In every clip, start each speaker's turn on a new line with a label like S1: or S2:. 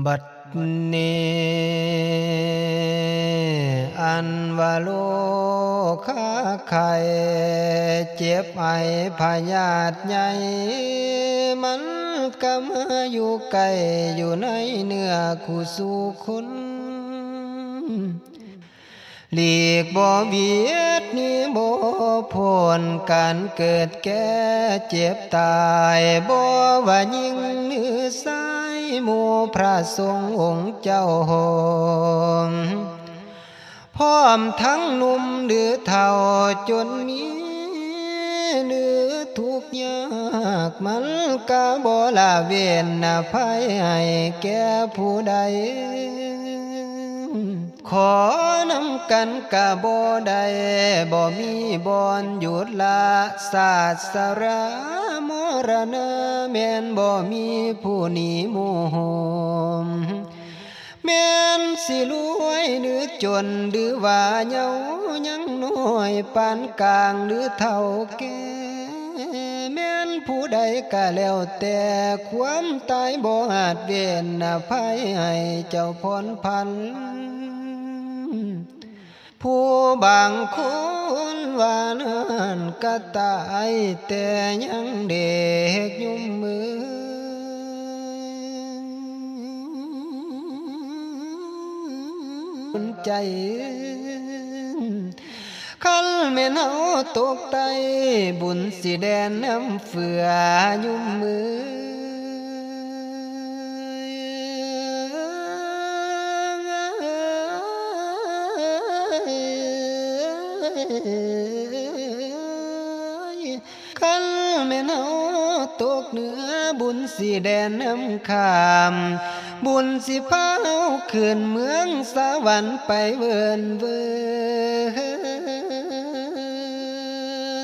S1: บัดนี้อันว่าโลกาไข่เจ็บไอพยาธิใหญ่มันก็มาอยู่ไกลอยู่ในเนื้อคู่สู่คนหลีกบ่เบียดนี่บ่พ้นการเกิดแก่เจ็บตายบ่ว่ายิ่งหรือสายหมู่พระสงฆ์องค์เจ้าหงพร้อมทั้งหนุ่มหรือเฒ่าจนมีหรือทุกข์ยากมันก็บ่ละเว้นอภัยให้แก่ผู้ใดขอนำกันกะบ่ได้บ่มีบ่อนหยุดละศาสรามรณะแม่นบ่มีผู้หนีหมู่โหมแม่นสิรวยหรือจนหรือว่าเยายังน้อยปานกลางหรือเฒ่าแก่แม่นผู้ใดก็แล้วแต่ความตายบ่อาจเว้นอภัยให้เจ้าพ้นพันผู้บางคนว่านั้นก็ตายแต่ยังเด็กยุ่มมือใจคันแม่นเฮาตกไตบุญสิแดนน้ำเฟือยุ่มมือคันแม่นเฮาตกเหนือบุญสิแดนน้ำขามบุญสิพาเฮาขึ้นเมืองสวรรค์ไปเวินเวิ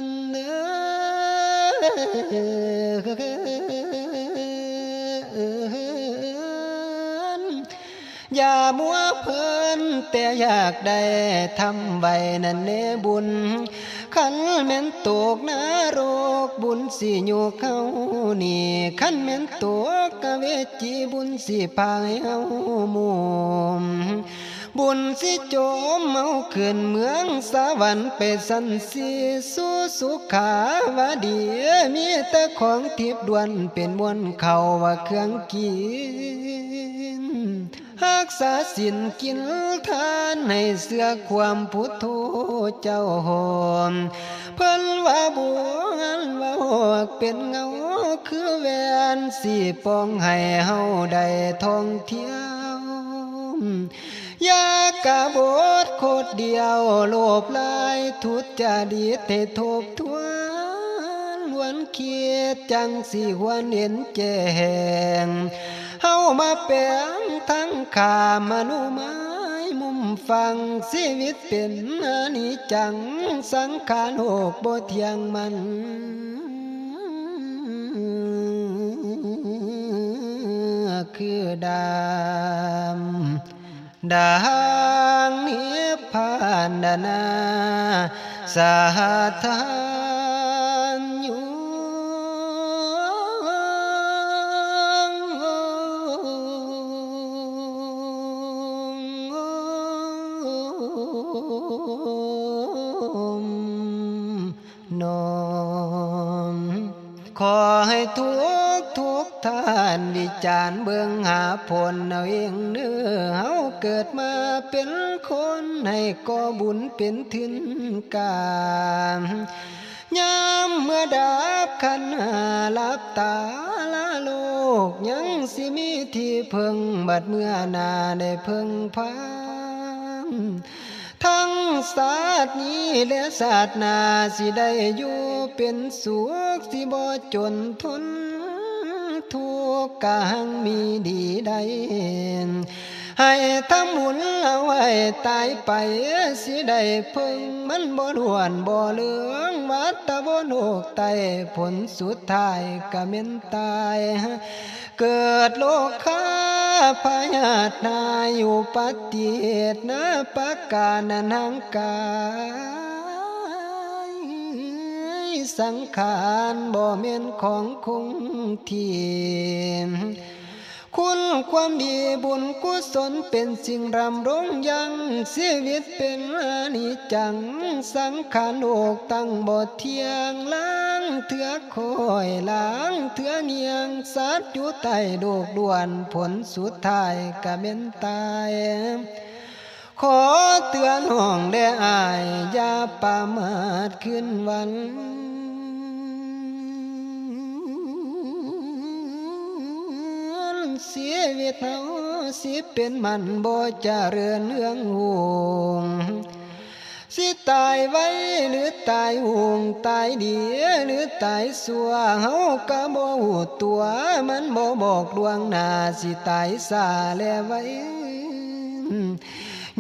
S1: นอย่ามัวเพลินแต่อยากได้ทำไว้นั่นเนบุญขันแม่นตกนรกบุญสิอยู่เขานี่ขันแม่นตกกะเวจีบุญสิพาให้เฮามุมบุญสิโจมเฮาขึ้นเมืองสวรรค์ไปสันสีสู่สุขาวดีมีแต่ของทิพย์ด่วนเป็นมวลเขาว่าเครื่องกินรักษาศีลกินทานให้เสื่อความพุทโธเจ้าหอมเพิ่นว่าบัวว่าหอกเป็นเงาคือแหวนสีปองให้เฮาได้ท่องเที่ยวยากะบทโคตรเดียวโลภหลายทุจริตให้ทบทวนล้วนเคียดจังสิหวนเห็นแจ้งเฮามาแปลงทั้งขามนุไม้มุมฟังชีวิตเป็นอนิจจังสังขารโลกบ่เที่ยงมันคือดางนิพพานนาสาธานอยู่นมขอให้ทุกท่านวิจารณ์เบื้องหาผลเอาเองเนื้อเฮาเกิดมาเป็นคนให้ก่อบุญเป็นทินการยามเมื่อดับขันหาลับตาละโลกยังสิมีที่เพิ่งบัดเมื่อนาได้เพิ่งพังทั้งศาสตร์นี้และศาสตร์นาสิได้อยู่เป็นสุขสิบ่จนทนทุกข์กะหังมีดีใดให้ทำบุญเอาไว้ตายไปสิได้เพิ่งมันบ่ด่วนบ่เหลืองวัฏบนโลกไตผลสุดท้ายก็แม่นตายเกิดโลกคาพยาธินาอยู่ปฏิเหตุนะปะกานันหังกายสังขารบ่แม่นของคงที่ คุณความดีบุญกุศลเป็นสิ่งรำรงยังชีวิตเป็นอานิจจังสังขารโลกตั้งบ่เที่ยงล้างเถื่อคอยล้างเถื่อเงียงสัตว์อยู่ใต้โลกด่วนผลสุดท้ายก็เป็นตายขอเตือนห้องได้อายอย่าประมาทขึ้นวันชีวิตเฮาสิเป็นมันบ่เจริญเรื่องห่วงสิตายไว้หรือตายห่วงตายดีหรือตายสัวเฮาก็บ่ฮู้ตัวมันบ่บอกดวงหน้าสิตายซาแลไว้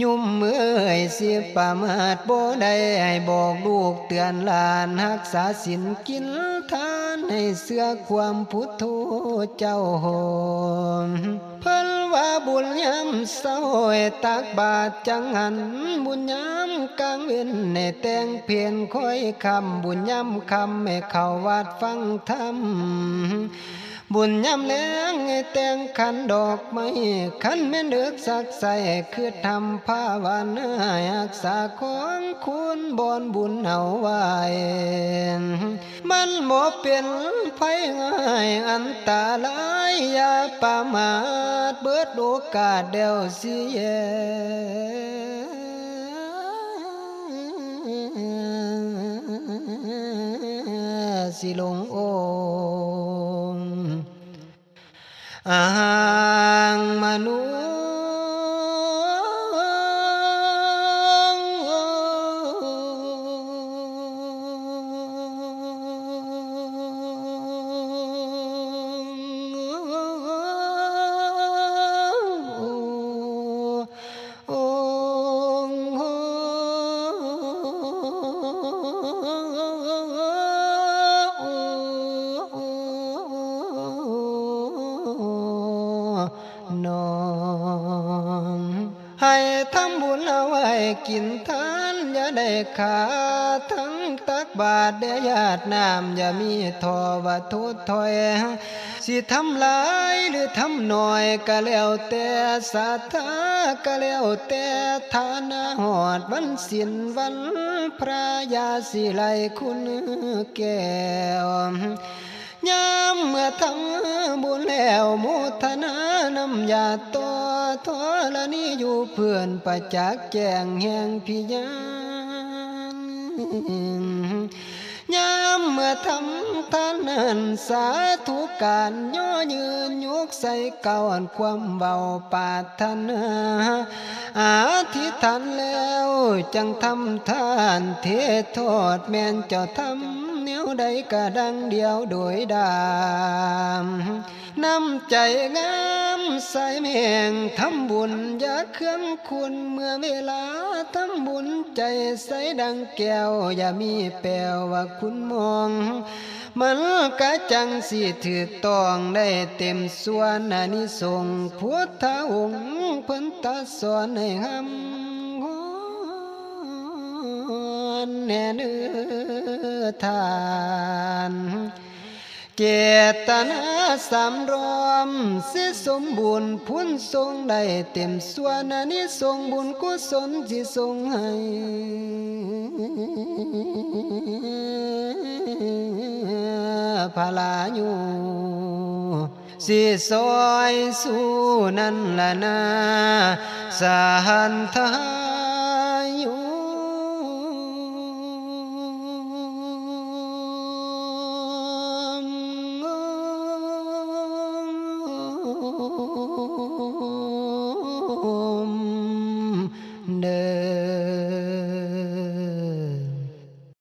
S1: ยุ่มมือสิประมาทบ่ได้ให้บอกลูกเตือนหลานรักษาศีลกินทานให้เสื่อความพุทโธเจ้าโหมเพิ่นว่าบุญยามเศร้าให้ตักบาตรจังหันบุญยามกลางเว้นให้แต่งเพียรคอยคำบุญยามคำให้เข้าวัดฟังธรรมบุญยามแลงให้แต่งขันดอกไม้ขันแม่นเดือกสักใสคือทำภาวนารักษาของคุณบอนบุญเอาไว้มันบ่เป็นไผง่ายอันตรายอย่าประมาทเบิดโอกาสเดียวสิแย่สิลงโองอาหังมนุน้องให้ทำบุญเอาไว้กินทานอย่าได้ขาดทั้งตักบาตรเดียญาติน้ำอย่ามีทอว่าทุดถอยสิทำหลายหรือทำน้อยก็แล้วแต่ศรัทธาก็แล้วแต่ฐานะหอดวันศีลวันพระยาสิไลคุณแก้วยามเมื่อทำบุญแล้วมุทนานำญาติต่อทอละนี้อยู่เพื่อนประจักษ์แจ้งแห่งพิญญายามเมื่อทำทานนั้นสาธุการย่อยืนยกใส่เก่าอันความเบาปาถนาอธิษฐานแล้วจังทำทานเทศโทษแม่นเจ้าทำแนวใดก็ดังเดียวโดยดามน้ำใจงามใส่แม่งทำบุญอย่าเครื่องคุณเมื่อเวลาทำบุญใจใสดังแก้วอย่ามีแปลว่าคุณมองมันกะจังสิถือต้องได้เต็มส่วนอานิสงส์พุทธองค์เพิ่นตรัสสอนให้หำแน่เนื้อทานเจตนาสำรวมสิสมบูรณ์พุนทรงได้เต็มส่วนอานิสงส์บุญกุศลที่ทรงให้พลาอยู่สิซอยสู้นั่นละนาสหันทายุเด้